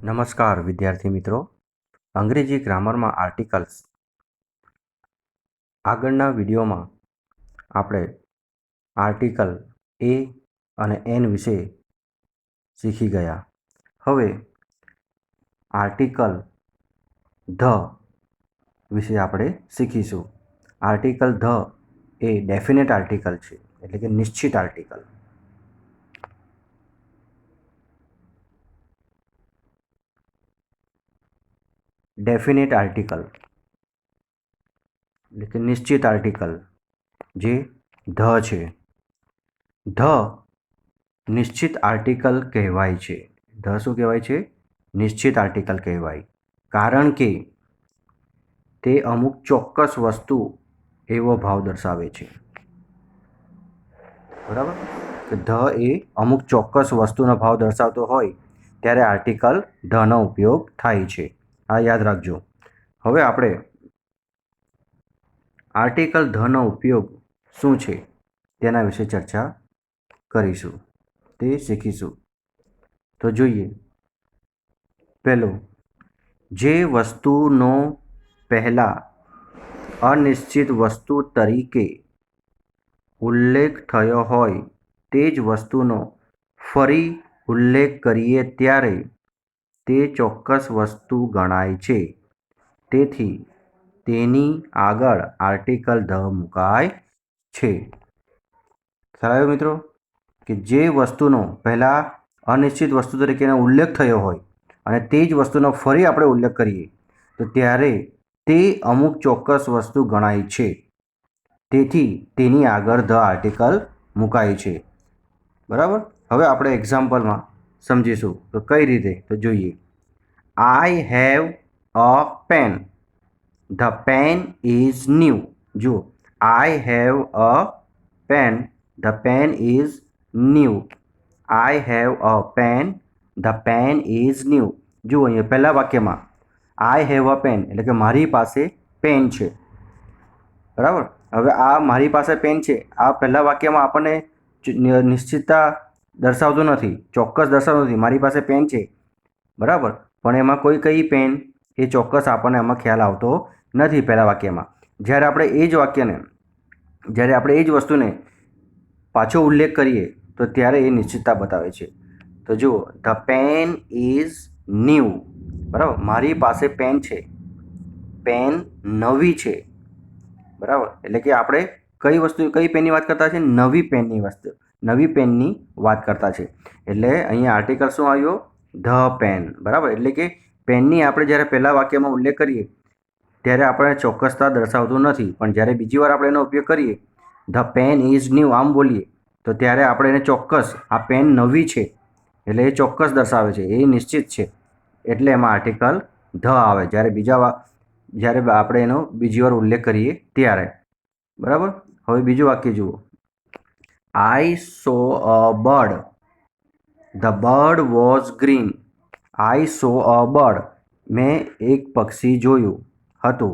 નમસ્કાર વિદ્યાર્થી મિત્રો, અંગ્રેજી ગ્રામરમાં આર્ટિકલ્સ આગળના વિડીયોમાં આપણે આર્ટિકલ એ અને એન વિશે શીખી ગયા. હવે આર્ટિકલ ધ વિશે આપણે શીખીશું. Article the A definite article છે, એટલે કે નિશ્ચિત આર્ટિકલ. ડેફિનેટ આર્ટિકલ એટલે કે નિશ્ચિત આર્ટિકલ જે ધ છે. ધ નિશ્ચિત આર્ટિકલ કહેવાય છે. ધ શું કહેવાય છે? નિશ્ચિત આર્ટિકલ કહેવાય, કારણ કે તે અમુક ચોક્કસ વસ્તુ એવો ભાવ દર્શાવે છે. બરાબર? કે ધ એ અમુક ચોક્કસ વસ્તુનો ભાવ દર્શાવતો હોય ત્યારે આર્ટિકલ ધનો ઉપયોગ થાય છે. આ યાદ રાખજો. હવે આપણે આર્ટિકલ ધનો ઉપયોગ શું છે તેના વિશે ચર્ચા કરીશું, તે શીખીશું. તો જોઈએ. પહેલું, જે વસ્તુનો પહેલાં અનિશ્ચિત વસ્તુ તરીકે ઉલ્લેખ થયો હોય તે જ વસ્તુનો ફરી ઉલ્લેખ કરીએ ત્યારે તે ચોક્કસ વસ્તુ ગણાય છે. તેથી તેની આગળ આર્ટિકલ ધ મુકાય છે. ખ્યાલ આવ્યો મિત્રો? કે જે વસ્તુનો પહેલાં અનિશ્ચિત વસ્તુ તરીકેનો ઉલ્લેખ થયો હોય અને તે જ વસ્તુનો ફરી આપણે ઉલ્લેખ કરીએ તો ત્યારે તે અમુક ચોક્કસ વસ્તુ ગણાય છે. તેથી તેની આગળ ધ આર્ટિકલ મુકાય છે. બરાબર? હવે આપણે એક્ઝામ્પલમાં સમજીશું. તો કઈ રીતે? તો જોઈએ. I have a pen. The pen is new. જુઓ, I have a pen. The pen is new. I have a pen. The pen is new. જુઓ, અહીંયા પહેલા વાક્યમાં આઈ હેવ અ પેન એટલે કે મારી પાસે પેન છે. બરાબર? હવે આ મારી પાસે પેન છે, આ પહેલા વાક્યમાં આપણને નિશ્ચિતતા દર્શાવતું નથી, ચોક્કસ દર્શાવતું નથી. મારી પાસે પેન છે, બરાબર, પણ એમાં કઈ પેન એ ચોક્કસ આપણને એમાં ખ્યાલ આવતો નથી પહેલા વાક્યમાં. જ્યારે આપણે એ જ વસ્તુને પાછો ઉલ્લેખ કરીએ તો ત્યારે એ નિશ્ચિતતા બતાવે છે. તો જુઓ, ધ પેન ઇઝ ન્યૂ. બરાબર? મારી પાસે પેન છે, પેન નવી છે. બરાબર? એટલે કે આપણે કઈ પેનની વાત કરતા છે? નવી પેનની વાત કરતા છે. એટલે અહીંયા આર્ટિકલ શું આવ્યો? The pen. બરાબર? એટલે કે પેનની આપણે જ્યારે પહેલા વાક્યમાં ઉલ્લેખ કરીએ ત્યારે આપણે ચોક્કસતા દર્શાવતું નથી, પણ જ્યારે બીજી વાર આપણે એનો ઉપયોગ કરીએ, ધ પેન ઇઝ ન્યૂ આમ બોલીએ, તો ત્યારે આપણે એને ચોક્કસ, આ પેન નવી છે એટલે એ ચોક્કસ દર્શાવે છે, એ નિશ્ચિત છે, એટલે એમાં આર્ટિકલ ધ આવે જ્યારે આપણે એનો બીજી વાર ઉલ્લેખ કરીએ ત્યારે. બરાબર? હવે બીજું વાક્ય જુઓ. I saw a bird. The bird was green. I saw a bird. મેં એક પક્ષી જોયું હતું.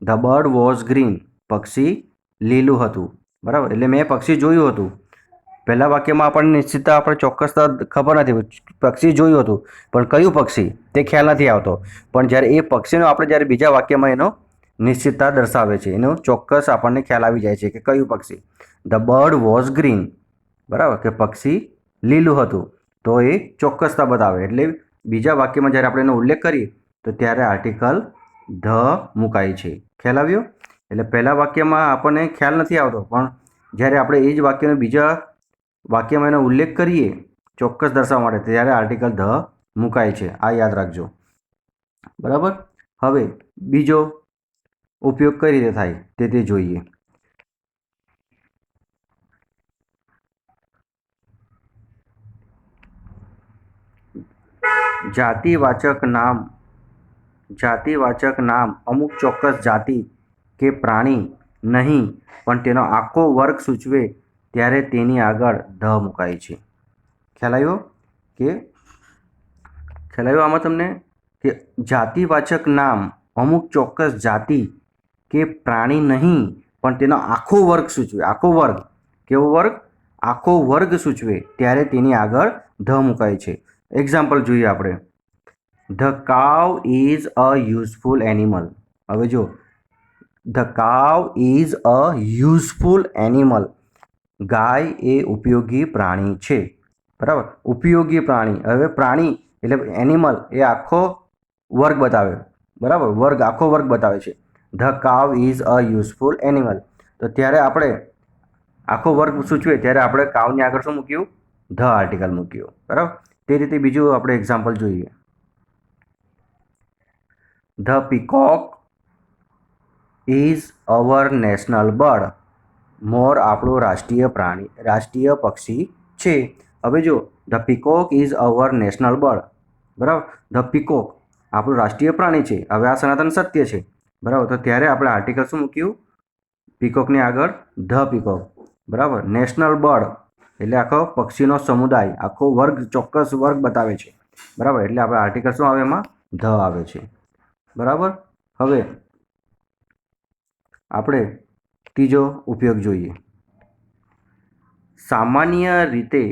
The bird was green. પક્ષી લીલું હતું. બરાબર? એટલે મેં પક્ષી જોયું હતું. પહેલા વાક્યમાં આપણને નિશ્ચિતતા, આપણે ચોક્કસતા ખબર નથી. પક્ષી જોયું હતું, પણ કયું પક્ષી તે ખ્યાલ નથી આવતો. પણ જ્યારે એ પક્ષીનો આપણે જ્યારે બીજા વાક્યમાં એનો નિશ્ચિતતા દર્શાવે છે, એનો ચોક્કસ આપણને ખ્યાલ આવી જાય છે કે કયું પક્ષી. The bird was green. બરાબર? કે પક્ષી લીલું હતું, તો એ ચોક્કસતા બતાવે. એટલે બીજા વાક્યમાં જ્યારે આપણે એનો ઉલ્લેખ કરીએ તો ત્યારે આર્ટિકલ ધ મુકાય છે. ખ્યાલ આવ્યો? એટલે પહેલા વાક્યમાં આપણને ખ્યાલ નથી આવતો, પણ જ્યારે આપણે એ જ વાક્યનો બીજા વાક્યમાં એનો ઉલ્લેખ કરીએ ચોક્કસ દર્શાવવા માટે, ત્યારે આર્ટિકલ ધ મુકાય છે. આ યાદ રાખજો. બરાબર? હવે બીજો ઉપયોગ કઈ રીતે થાય તે જોઈએ. જાતિવાચક નામ અમુક ચોક્કસ જાતિ કે પ્રાણી નહીં પણ તેનો આખો વર્ગ સૂચવે ત્યારે તેની આગળ ધ મુકાય છે. ખ્યાલ આવ્યો આમાં તમને? કે જાતિવાચક નામ અમુક ચોક્કસ જાતિ કે પ્રાણી નહીં પણ તેનો આખો વર્ગ સૂચવે. આખો વર્ગ. કેવો વર્ગ? આખો વર્ગ સૂચવે ત્યારે તેની આગળ ધ મુકાય છે. એક્ઝામ્પલ જોઈએ આપણે. The cow is a useful animal. હવે જો the cow is a useful animal. ગાય એ ઉપયોગી પ્રાણી છે. બરાબર, ઉપયોગી પ્રાણી. હવે પ્રાણી એટલે એનિમલ એ આખો વર્ગ બતાવે. બરાબર, વર્ગ આખો વર્ગ બતાવે છે. The cow is a useful animal. તો ત્યારે આપણે આખો વર્ગ સૂચવે ત્યારે આપણે કાવની આગળ શું મૂક્યું? ધ આર્ટિકલ મૂક્યું. બરાબર, તે રીતે બીજું આપણે એક્ઝામ્પલ જોઈએ. The peacock is our national bird. મોર આપણું રાષ્ટ્રીય પક્ષી છે. હવે જો the peacock is our national bird. બરાબર, ધ પીકોક આપણું રાષ્ટ્રીય પ્રાણી છે. હવે આ સનાતન સત્ય છે. બરાબર, તો ત્યારે આપણે આર્ટિકલ શું મૂક્યું? પીકોકની આગળ ધ પીકોક. બરાબર, નેશનલ બર્ડ એટલે આખો પક્ષીનો સમુદાય, આખો વર્ગ, ચોક્કસ વર્ગ બતાવે છે. બરાબર, એટલે આપણે આર્ટિકલ શું આવે? એમાં ધ આવે છે. બરાબર, હવે આપણે ત્રીજો ઉપયોગ જોઈએ. સામાન્ય રીતે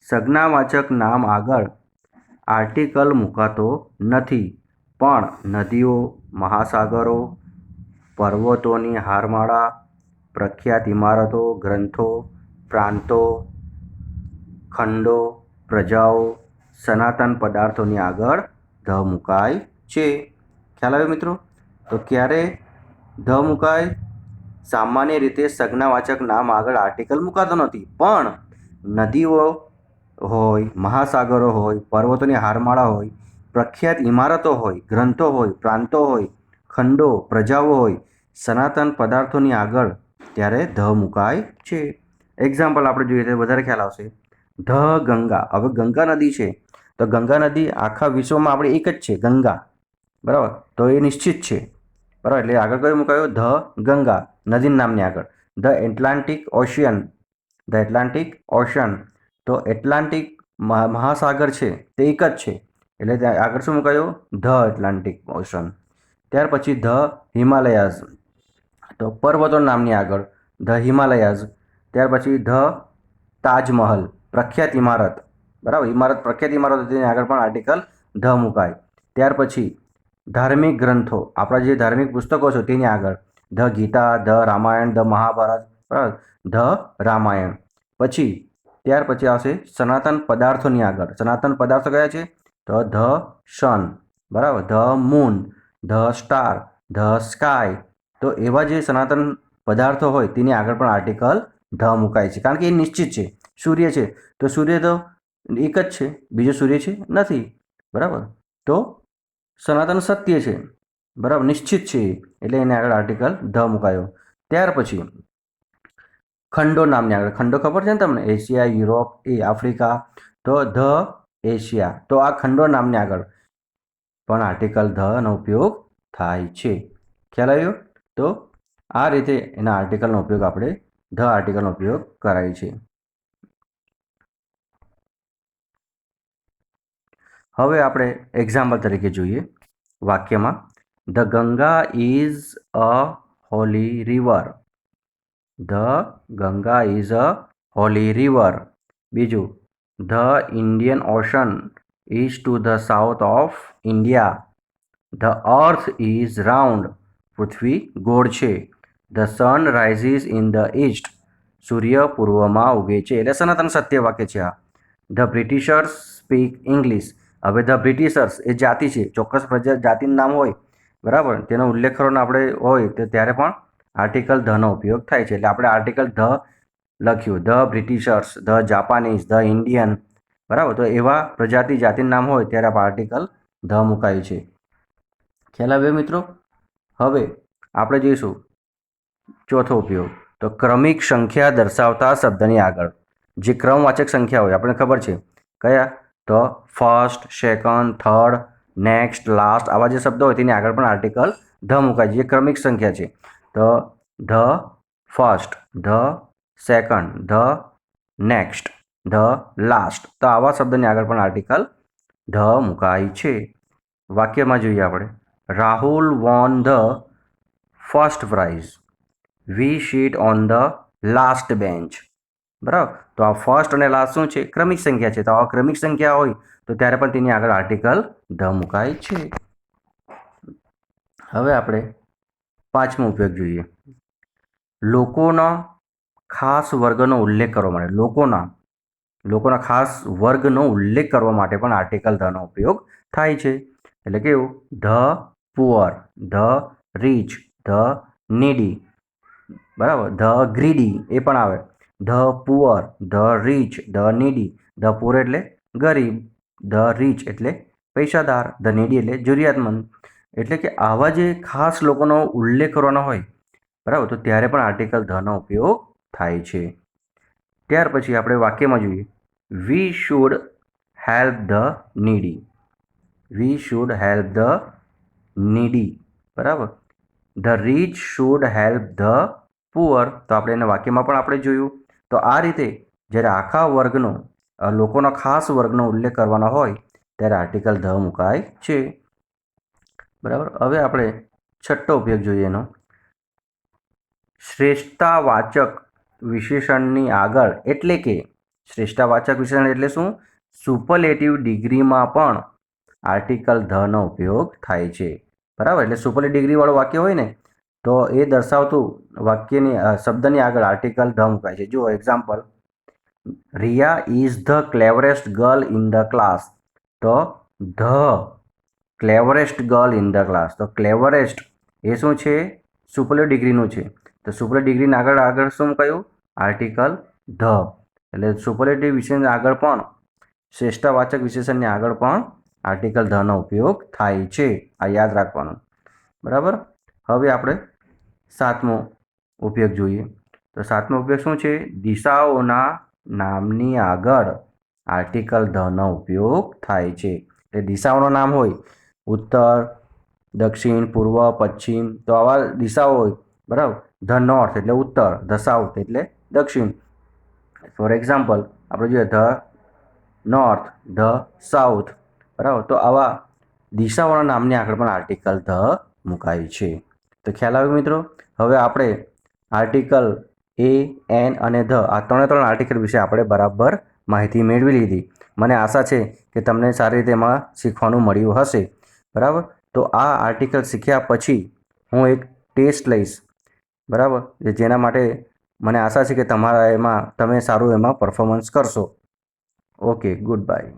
સંજ્ઞાવાચક નામ આગળ આર્ટિકલ મૂકાતો નથી, પણ નદીઓ, મહાસાગરો, પર્વતોની હારમાળા, પ્રખ્યાત ઇમારતો, ગ્રંથો, પ્રાંતો, ખંડો, પ્રજાઓ, સનાતન પદાર્થોની આગળ ધ મુકાય છે. ખ્યાલ આવ્યો મિત્રો? તો ક્યારે ધ મુકાય? સામાન્ય રીતે સંજ્ઞાવાચક નામ આગળ આર્ટિકલ મુકાતો નથી, પણ નદીઓ હોય, મહાસાગરો હોય, પર્વતોની હારમાળા હોય, પ્રખ્યાત ઇમારતો હોય, ગ્રંથો હોય, પ્રાંતો હોય, ખંડો, પ્રજાઓ હોય, સનાતન પદાર્થોની આગળ ત્યારે ધ મુકાય છે. એક્ઝામ્પલ આપણે જોઈએ તો વધારે ખ્યાલ આવશે. ધ ગંગા. હવે ગંગા નદી છે, તો ગંગા નદી આખા વિશ્વમાં આપણે એક જ છે, ગંગા. બરાબર, તો એ નિશ્ચિત છે. બરાબર, એટલે આગળ કયું મુકાયું? ધ ગંગા, નદી નામની આગળ. The Atlantic ocean. The Atlantic ocean. તો એટલાન્ટિક મહાસાગર છે તે એક જ છે, એટલે ત્યાં આગળ શું મુકાયું? The Atlantic ocean. ત્યાર પછી ધ હિમાલયાઝ. તો પર્વતો નામની આગળ ધ હિમાલયાઝ. ત્યાર પછી ધ તાજમહલ, પ્રખ્યાત ઇમારત. બરાબર, પ્રખ્યાત ઇમારત તેની આગળ પણ આર્ટિકલ ધ મુકાય. ત્યાર પછી ધાર્મિક ગ્રંથો, આપણા જે ધાર્મિક પુસ્તકો છે તેની આગળ the Gita, the Ramayana, the Mahabharata. બરાબર, ધ રામાયણ. પછી ત્યાર પછી આવશે સનાતન પદાર્થોની આગળ. સનાતન પદાર્થો કયા છે? તો ધ સન. બરાબર, the moon, the star, the sky. તો એવા જે સનાતન પદાર્થો હોય તેની આગળ પણ આર્ટિકલ ધ મુકાય છે, કારણ કે એ નિશ્ચિત છે. સૂર્ય છે તો સૂર્ય તો એક જ છે, બીજો સૂર્ય છે નથી. બરાબર, તો સનાતન સત્ય છે. બરાબર, નિશ્ચિત છે, એટલે એને આગળ આર્ટિકલ ધ મુકાયો. ત્યાર પછી ખંડો નામની આગળ. ખંડો ખબર છે ને તમને? Asia, Europe, Africa. તો ધ એશિયા. તો આ ખંડો નામની આગળ પણ આર્ટિકલ ધનો ઉપયોગ થાય છે. ખ્યાલ આવ્યો? તો આ રીતે એના આર્ટિકલનો ઉપયોગ આપણે ધ આર્ટિકલનો ઉપયોગ કરાય છે. હવે આપણે એક્ઝામ્પલ તરીકે જોઈએ વાક્યમાં. The Ganga is a holy river. The Ganga is a holy river. બીજું, the Indian ocean is to the south of India. The earth is round. પૃથ્વી ગોળ છે. The sun rises in the east. સૂર્ય પૂર્વમાં ઉગે છે. એટલે સનાતન સત્ય વાક્ય છે આ. The Britishers speak English. હવે ધ બ્રિટિશર્સ એ જાતિ છે, ચોક્કસ જાતિનું નામ હોય. બરાબર, તેનો ઉલ્લેખ કરવાનો આપણે હોય તો ત્યારે પણ આર્ટિકલ ધનો ઉપયોગ થાય છે. એટલે આપણે આર્ટિકલ ધ લખ્યું. The Britishers, the Japanese, the Indian. બરાબર, તો એવા પ્રજાતિ જાતિનું નામ હોય ત્યારે આપણે આર્ટિકલ ધ મુકાય છે. ખ્યાલ આવ્યો મિત્રો? હવે આપણે જોઈશું ચોથો ઉપયોગ. તો ક્રમિક સંખ્યા દર્શાવતા શબ્દની આગળ જે ક્રમવાચક સંખ્યા હોય, આપણને ખબર છે કયા? તો first, second, third, next, last, આવા જે શબ્દો હોય તેની આગળ પણ આર્ટિકલ ધ મુકાય. જે ક્રમિક સંખ્યા છે, તો the first, the second, the next, the last. તો આવા શબ્દની આગળ પણ આર્ટિકલ ધ મુકાય છે. વાક્યમાં જોઈએ આપણે. Rahul won the first prize. We sit on the last bench. બરાબર. તો આ ફર્સ્ટ અને લાસ્ટ શું છે? ક્રમિક સંખ્યા છે. તો આ ક્રમિક સંખ્યા હોય તો ત્યારે પણ તેની આગળ આર્ટિકલ ધ મુકાય છે. હવે આપણે પાંચમો ઉપયોગ જોઈએ. લોકોના ખાસ વર્ગનો ઉલ્લેખ કરવા માટે લોકોના ખાસ વર્ગનો ઉલ્લેખ કરવા માટે પણ આર્ટિકલ ધનો ઉપયોગ થાય છે. એટલે કેવું? The poor, the rich, the needy, બરાબર. ધ ગ્રીડી એ પણ આવે. The poor, the rich, the needy. The poor એટલે ગરીબ, ધ રીચ એટલે પૈસાદાર, ધ નીડી એટલે જરૂરિયાતમંદ. એટલે કે આવા જે ખાસ લોકોનો ઉલ્લેખ કરવાનો હોય, બરાબર, તો ત્યારે પણ આર્ટિકલ ધનો ઉપયોગ થાય છે. ત્યાર પછી આપણે વાક્યમાં જોઈએ. We should help the needy. We should help the needy, બરાબર. The rich should help the poor. તો આપણે એને વાક્યમાં પણ આપણે જોયું. તો આ રીતે જ્યારે આખા વર્ગનો લોકોના ખાસ વર્ગનો ઉલ્લેખ કરવાનો હોય ત્યારે આર્ટિકલ ધ મુકાય છે. બરાબર. હવે આપણે છઠ્ઠો ઉપયોગ જોઈએ એનો. શ્રેષ્ઠતાવાચક વિશેષણની આગળ એટલે કે શ્રેષ્ઠતાવાચક વિશેષણ એટલે શું? સુપરલેટિવ ડિગ્રીમાં પણ આર્ટિકલ ધનો ઉપયોગ થાય છે. બરાબર. એટલે સુપરલેટિવ ડિગ્રીવાળું વાક્ય હોય ને તો એ દર્શાવતું વાક્યની શબ્દની આગળ આર્ટિકલ ધ મુકાય છે. જુઓ example. Riya is the cleverest girl in the class. તો the cleverest girl in the class. તો ક્લેવરેસ્ટ એ શું છે? સુપરલેટિવ ડિગ્રીનું છે. તો સુપરલેટિવ ડિગ્રીની આગળ શું મુકાયું? Article the. એટલે સુપરલેટિવ વિશેષણ આગળ પણ શ્રેષ્ઠતાવાચક વિશેષણની આગળ પણ આર્ટિકલ ધનો ઉપયોગ થાય છે. આ યાદ રાખવાનું. બરાબર. હવે આપણે સાતમો ઉપયોગ જોઈએ. તો સાતમો ઉપયોગ શું છે? દિશાઓના નામની આગળ આર્ટિકલ ધનો ઉપયોગ થાય છે. એટલે દિશાઓનું નામ હોય ઉત્તર, દક્ષિણ, પૂર્વ, પશ્ચિમ, તો આવા દિશાઓ હોય, બરાબર. ધ નોર્થ એટલે ઉત્તર, ધ સાઉથ એટલે દક્ષિણ. ફોર એક્ઝામ્પલ આપણે જોઈએ ધ નોર્થ, ધ સાઉથ, બરાબર. તો આવા દિશાઓના નામની આગળ પણ આર્ટિકલ ધ મુકાય છે. તો ખ્યાલ આવ્યો મિત્રો? હવે આપણે આર્ટિકલ એ, એન અને ધ આ ત્રણ આર્ટિકલ વિશે આપણે બરાબર માહિતી મેળવી લીધી. મને આશા છે કે તમને સારી રીતે એમાં શીખવાનું મળ્યું હશે. બરાબર. તો આ આર્ટિકલ શીખ્યા પછી હું એક ટેસ્ટ લઈશ, બરાબર, જેના માટે મને આશા છે કે તમે સારું એમાં પરફોર્મન્સ કરશો. Okay, good bye.